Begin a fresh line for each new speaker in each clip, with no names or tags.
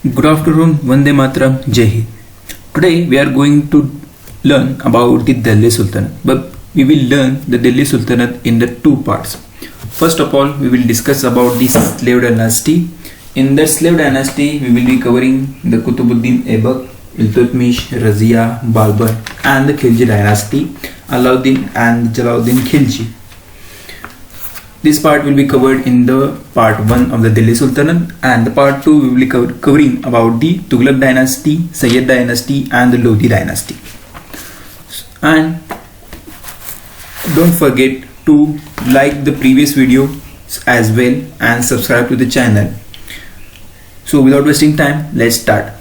Good afternoon, Vande Mataram, Jai Hind. Today we are going to learn about the Delhi Sultanate, but we will learn the Delhi Sultanate in the two parts. First of all, we will discuss about the slave dynasty. In the slave dynasty, we will be covering the Qutbuddin Aibak, Iltutmish, Razia, Balban, and the Khilji dynasty, Alauddin and Jalaluddin Khilji. This part will be covered in the part 1 of the Delhi Sultanate, and the part 2 we will be covering about the Tughlaq dynasty, Sayyid dynasty and the Lodi dynasty. And don't forget to like the previous video as well and subscribe to the channel. So without wasting time, let's start.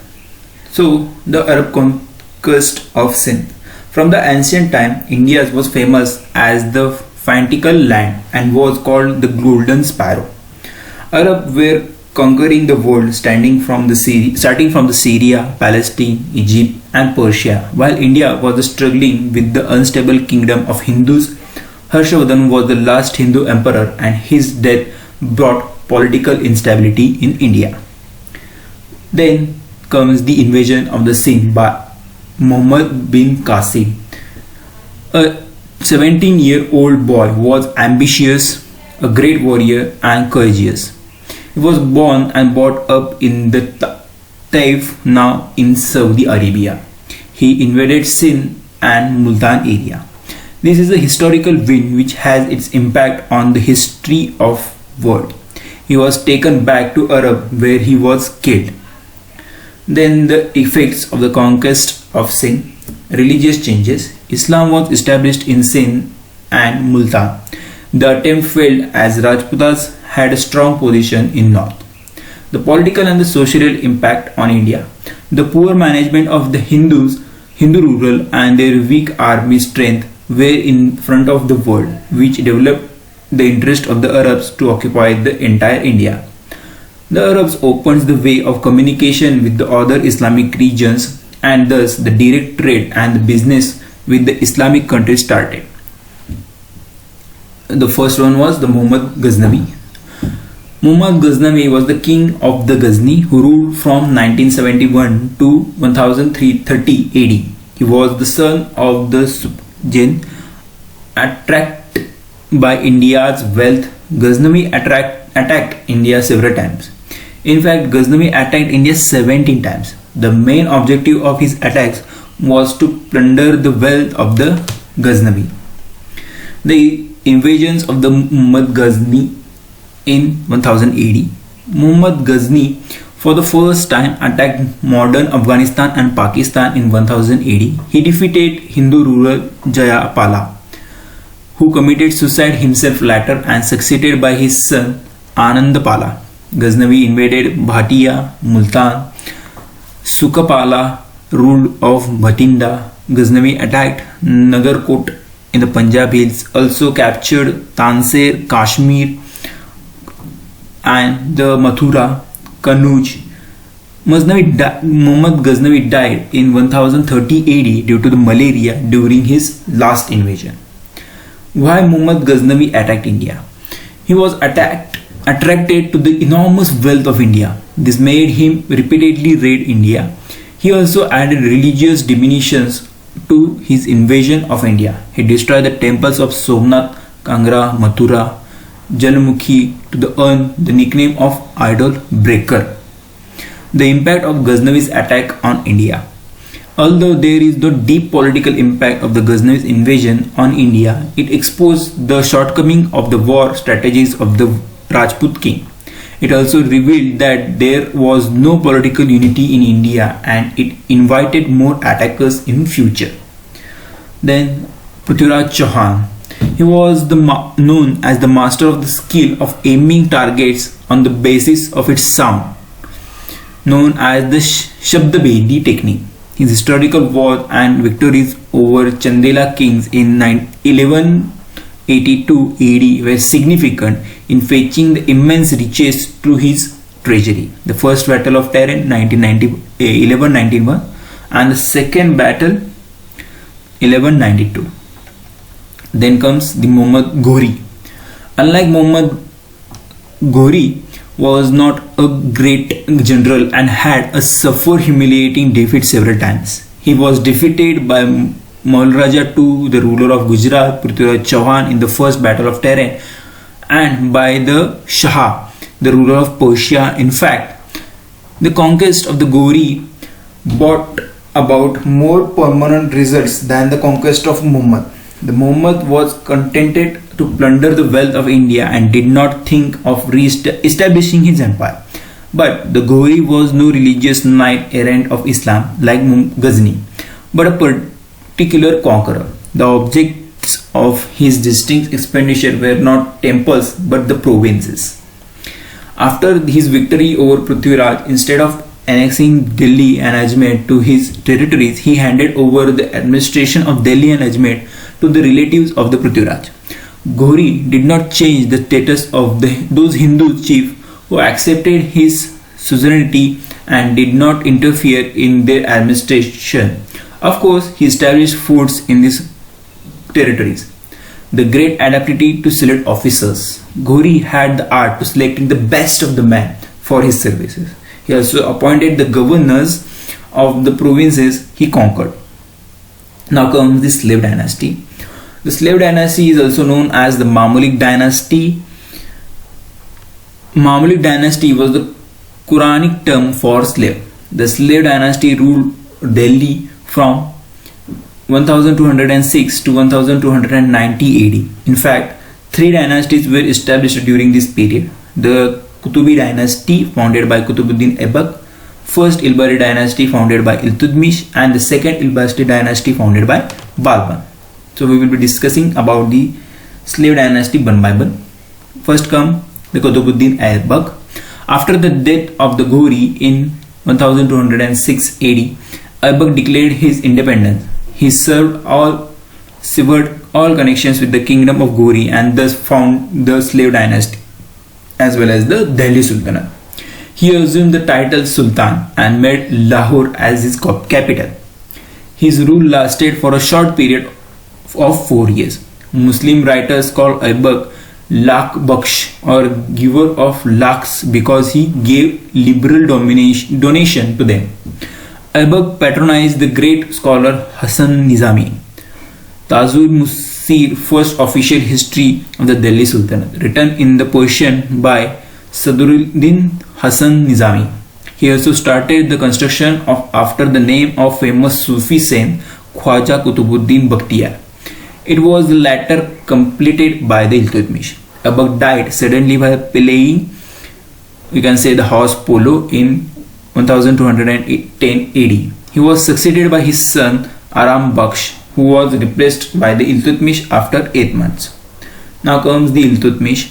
So the Arab conquest of Sindh. From the ancient time, India was famous as the Fantical land and was called the Golden Sparrow. Arabs were conquering the world starting from the Syria, Palestine, Egypt and Persia, while India was struggling with the unstable kingdom of Hindus. Harshavardhan was the last Hindu emperor and his death brought political instability in India. Then comes the invasion of the Sindh by Muhammad bin Qasim. A 17-year-old boy was ambitious, a great warrior and courageous. He was born and brought up in the Taif, now in Saudi Arabia. He invaded Sindh and Multan area. This is a historical win which has its impact on the history of world. He was taken back to Arab where he was killed. Then the effects of the conquest of Sindh. Religious changes. Islam was established in Sindh and Multan. The attempt failed as Rajputas had a strong position in north. The political and the social impact on India. The poor management of the Hindu rural and their weak army strength were in front of the world, which developed the interest of the Arabs to occupy the entire India. The Arabs opened the way of communication with the other Islamic regions, and thus the direct trade and the business with the Islamic countries started. The first one was the Muhammad Ghaznavi. Muhammad Ghaznavi was the king of the Ghazni who ruled from 1971 to 1330 AD. He was the son of the Sujin. Attracted by India's wealth, Ghaznavi attacked India several times. In fact, Ghaznavi attacked India 17 times. The main objective of his attacks was to plunder the wealth of the Ghaznavi. The invasions of the Muhammad Ghazni in 1000 AD. Muhammad Ghazni for the first time attacked modern Afghanistan and Pakistan in 1000 AD. He defeated Hindu ruler Jayapala, who committed suicide himself later and succeeded by his son Anandapala. Ghaznavi invaded Bhatia, Multan. Sukapala ruled of Bhatinda. Ghaznavi attacked Nagarkot in the Punjab hills, also captured Tansir, Kashmir and the Mathura, Kanuj. Muhammad Ghaznavi died in 1030 AD due to the malaria during his last invasion. Why Muhammad Ghaznavi attacked India? He was attracted to the enormous wealth of India. This made him repeatedly raid India. He also added religious diminutions to his invasion of India. He destroyed the temples of Somnath, Kangra, Mathura, Jalmukhi to earn the nickname of idol breaker. The impact of Ghaznavi's attack on India. Although there is no deep political impact of the Ghaznavi's invasion on India, it exposed the shortcoming of the war strategies of the Rajput king. It also revealed that there was no political unity in India and it invited more attackers in future. Then Prithviraj Chauhan. He was known as the master of the skill of aiming targets on the basis of its sound, known as the Shabdabedi technique. His historical wars and victories over Chandela kings in 1182 AD were significant in fetching the immense riches through his treasury. The first battle of Tehran 1191 and the second battle 1192. Then comes the Muhammad Ghori. Unlike Muhammad Ghori, was not a great general and had suffered humiliating defeat several times. He was defeated by Maulraja II, the ruler of Gujarat, Prithviraj Chauhan, in the first battle of Tehran, and by the Shah, the ruler of Persia. In fact, the conquest of the Ghori brought about more permanent results than the conquest of Muhammad. The Muhammad was contented to plunder the wealth of India and did not think of establishing his empire. But the Ghori was no religious knight errant of Islam like Ghazni, but a particular conqueror. The objects of his distinct expenditure were not temples but the provinces. After his victory over Prithviraj, instead of annexing Delhi and Ajmer to his territories, he handed over the administration of Delhi and Ajmer to the relatives of the Prithviraj. Ghori did not change the status of those Hindu chiefs who accepted his suzerainty and did not interfere in their administration. Of course, he established forts in these territories. The great adaptability to select officers. Ghori had the art to selecting the best of the men for his services. He also appointed the governors of the provinces he conquered. Now comes the slave dynasty. The slave dynasty is also known as the Mamluk dynasty. Mamluk dynasty was the Quranic term for slave. The slave dynasty ruled Delhi from 1206 to 1290 AD. In fact, three dynasties were established during this period. The Qutubi dynasty founded by Qutbuddin Aibak, first Ilbari dynasty founded by Iltutmish, and the second Ilbari dynasty founded by Balban. So we will be discussing about the slave dynasty one by one. First come the Qutbuddin Aibak. After the death of the Ghori in 1206 AD, Aibak declared his independence. He severed all connections with the kingdom of Ghori and thus found the slave dynasty as well as the Delhi Sultanate. He assumed the title Sultan and made Lahore as his capital. His rule lasted for a short period of 4 years. Muslim writers call Aibak Lakh Baksh, or giver of lakhs, because he gave liberal donation to them. Aibak patronized the great scholar Hasan Nizami. Tajul Musir, first official history of the Delhi Sultanate, written in the Persian by Sadruddin Hasan Nizami. He also started the construction of after the name of famous Sufi saint Khwaja Qutbuddin Bakhtiyar. It was the latter completed by the Iltutmish. Aibak died suddenly by playing, we can say, the horse polo in 1210 AD. He was succeeded by his son Aram Baksh, who was replaced by the Iltutmish after 8 months. Now comes the Iltutmish.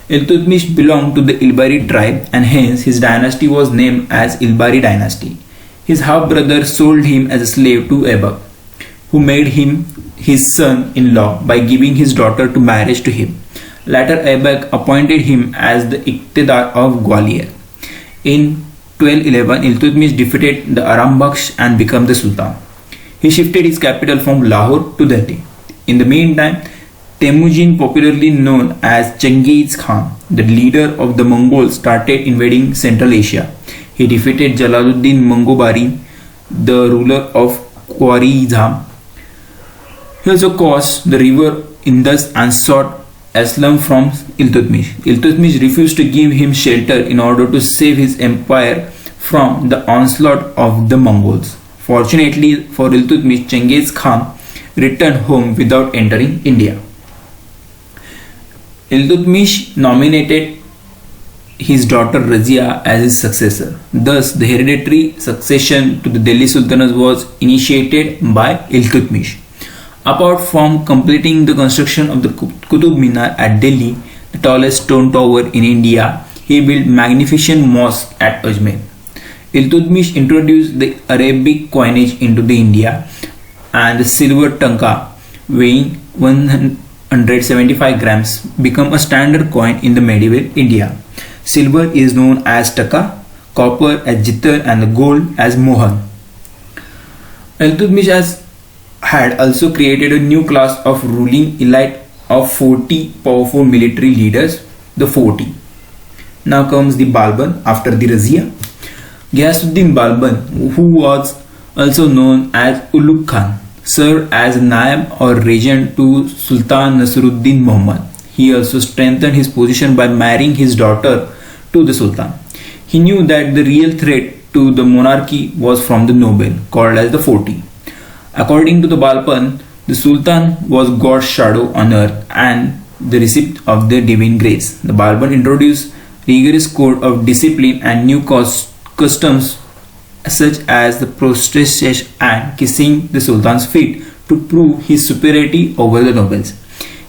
Iltutmish belonged to the Ilbari tribe and hence his dynasty was named as Ilbari dynasty. His half-brother sold him as a slave to Aibak, who made him his son-in-law by giving his daughter to marriage to him. Later, Aibak appointed him as the Iqtidar of Gwalior. In 1211, Iltutmish defeated the Aram Baksh and became the Sultan. He shifted his capital from Lahore to Delhi. In the meantime, Temujin, popularly known as Genghis Khan, the leader of the Mongols, started invading Central Asia. He defeated Jalaluddin Mangobari, the ruler of Khwarizm. He also crossed the river Indus and sought asylum from Iltutmish. Iltutmish refused to give him shelter in order to save his empire from the onslaught of the Mongols. Fortunately for Iltutmish, Genghis Khan returned home without entering India. Iltutmish nominated his daughter Razia as his successor. Thus, the hereditary succession to the Delhi Sultanate was initiated by Iltutmish. Apart from completing the construction of the Qutub Minar at Delhi, the tallest stone tower in India, he built magnificent mosque at Ajmer. Iltutmish introduced the Arabic coinage into the India, and the silver tanka weighing 175 grams became a standard coin in the medieval India. Silver is known as taka, copper as jittar, and the gold as mohan. Iltutmish had also created a new class of ruling elite of 40 powerful military leaders, the 40. Now comes the Balban after the Razia. Ghiyasuddin Balban, who was also known as Ulugh Khan, served as Naib or regent to Sultan Nasruddin Muhammad. He also strengthened his position by marrying his daughter to the Sultan. He knew that the real threat to the monarchy was from the noble, called as the 40. According to the Balban, the Sultan was God's shadow on earth and the recipient of the divine grace. The Balban introduced rigorous code of discipline and new customs such as the prostration and kissing the Sultan's feet to prove his superiority over the nobles.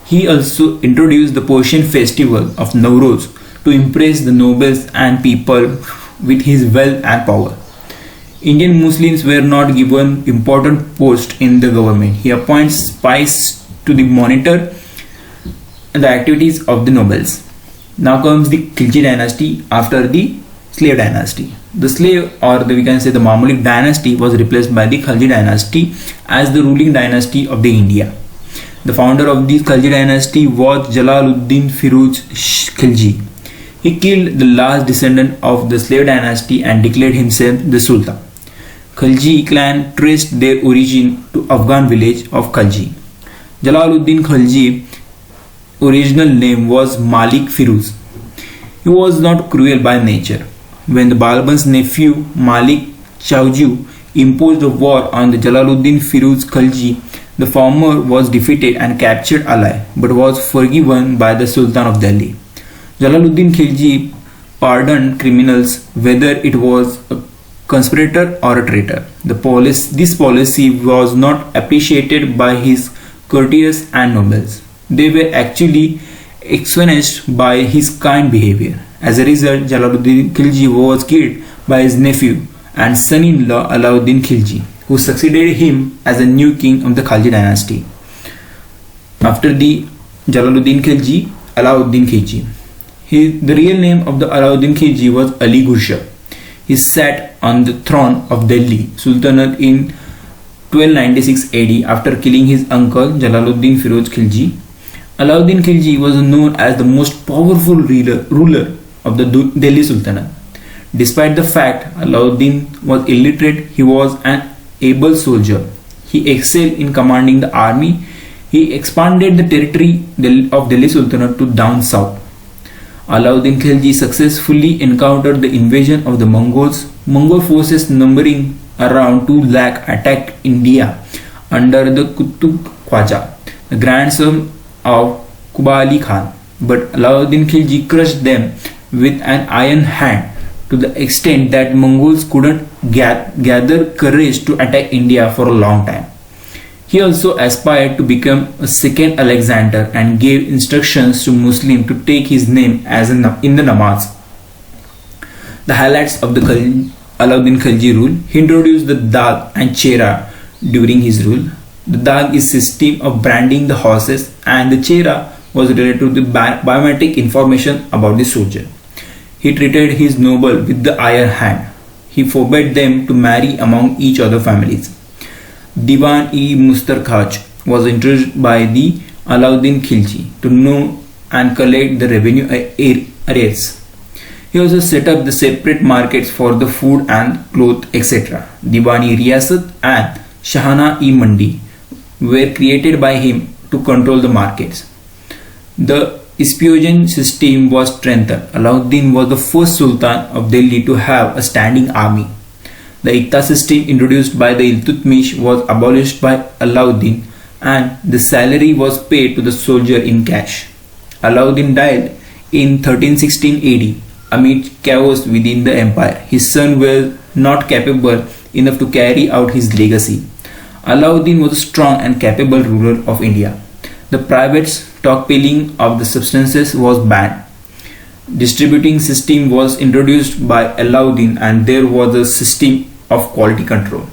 He also introduced the Persian festival of Nowruz to impress the nobles and people with his wealth and power. Indian Muslims were not given important posts in the government. He appoints spies to monitor the activities of the nobles. Now comes the Khilji dynasty after the slave dynasty. The slave, or we can say the Mamluk dynasty, was replaced by the Khalji dynasty as the ruling dynasty of the India. The founder of the Khalji dynasty was Jalaluddin Firuz Khilji. He killed the last descendant of the slave dynasty and declared himself the Sultan. Khalji clan traced their origin to Afghan village of Khalji. Jalaluddin Khalji original name was Malik Firuz. He was not cruel by nature. When the Balban's nephew Malik Chauju imposed a war on the Jalaluddin Firuz Khalji, the former was defeated and captured alive, but was forgiven by the Sultan of Delhi. Jalaluddin Khilji pardoned criminals whether it was a conspirator or a traitor. This policy was not appreciated by his courtiers and nobles. They were actually astonished by his kind behavior. As a result, Jalaluddin Khilji was killed by his nephew and son-in-law Alauddin Khilji, who succeeded him as a new king of the Khalji dynasty. After the Jalaluddin Khilji, Alauddin Khilji. The real name of the Alauddin Khilji was Ali Gurshab. He sat on the throne of Delhi Sultanate in 1296 AD after killing his uncle Jalaluddin Firuz Khilji. Alauddin Khilji was known as the most powerful ruler of the Delhi Sultanate. Despite the fact Alauddin was illiterate, he was an able soldier. He excelled in commanding the army. He expanded the territory of Delhi Sultanate to down south. Alauddin Khilji successfully encountered the invasion of the Mongols. Mongol forces numbering around 2 lakh attacked India under the Qutub Khwaja, the grandson of Kuba Ali Khan. But Alauddin Khilji crushed them with an iron hand to the extent that Mongols couldn't gather courage to attack India for a long time. He also aspired to become a second Alexander and gave instructions to Muslims to take his name as in the namaz. The highlights of the Alauddin Khilji rule: he introduced the dag and chera during his rule. The dag is system of branding the horses, and the chera was related to the biometric information about the soldier. He treated his noble with the iron hand. He forbade them to marry among each other families. Diwan-e-Mustarkhaj was introduced by the Alauddin Khilji to know and collect the revenue arrears. He also set up the separate markets for the food and cloth, etc. Diwan-e-Riyasat and Shahana-e-Mandi were created by him to control the markets. The espionage system was strengthened. Alauddin was the first Sultan of Delhi to have a standing army. The Ikta system introduced by the Iltutmish was abolished by Alauddin, and the salary was paid to the soldier in cash. Alauddin died in 1316 AD amid chaos within the empire. His son was not capable enough to carry out his legacy. Alauddin was a strong and capable ruler of India. The private stockpiling of the substances was banned. Distributing system was introduced by Alauddin, and there was a system of quality control.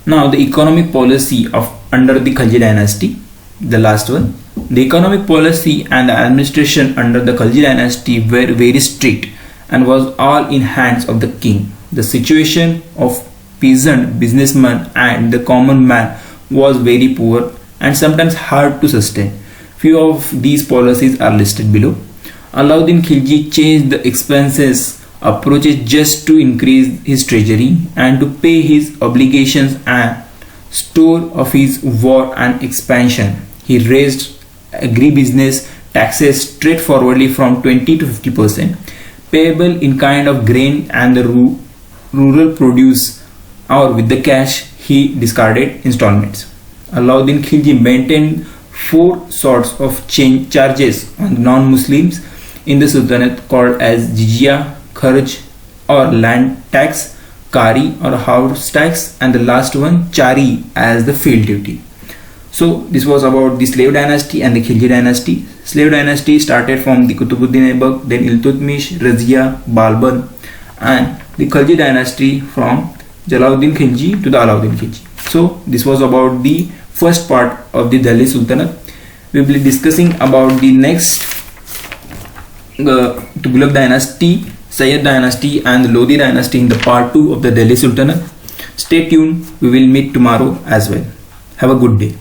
Now the economic policy of under the Khalji dynasty, the last one. The economic policy and the administration under the Khalji dynasty were very strict and was all in hands of the king. The situation of peasant, businessman and the common man was very poor and sometimes hard to sustain. Few of these policies are listed below. Alauddin Khilji changed the expenses approaches just to increase his treasury and to pay his obligations and store of his war and expansion. He raised agribusiness taxes straightforwardly from 20 to 50%, payable in kind of grain and the rural produce, or with the cash he discarded installments. Alauddin Khilji maintained four sorts of charges on non-Muslims in the Sultanate called as jizya, kharj or land tax, kari or house tax, and the last one chari as the field duty. So this was about the slave dynasty and the Khilji dynasty. Slave dynasty started from the Qutbuddin Aibak, then Iltutmish, Razia, Balban, and the Khilji dynasty from Jalaluddin Khilji to the Alauddin Khilji. So this was about the first part of the Delhi Sultanate. We will be discussing about the next Tughlaq dynasty, Sayyid dynasty and the Lodi dynasty in the part 2 of the Delhi Sultanate. Stay tuned, we will meet tomorrow as well. Have a good day.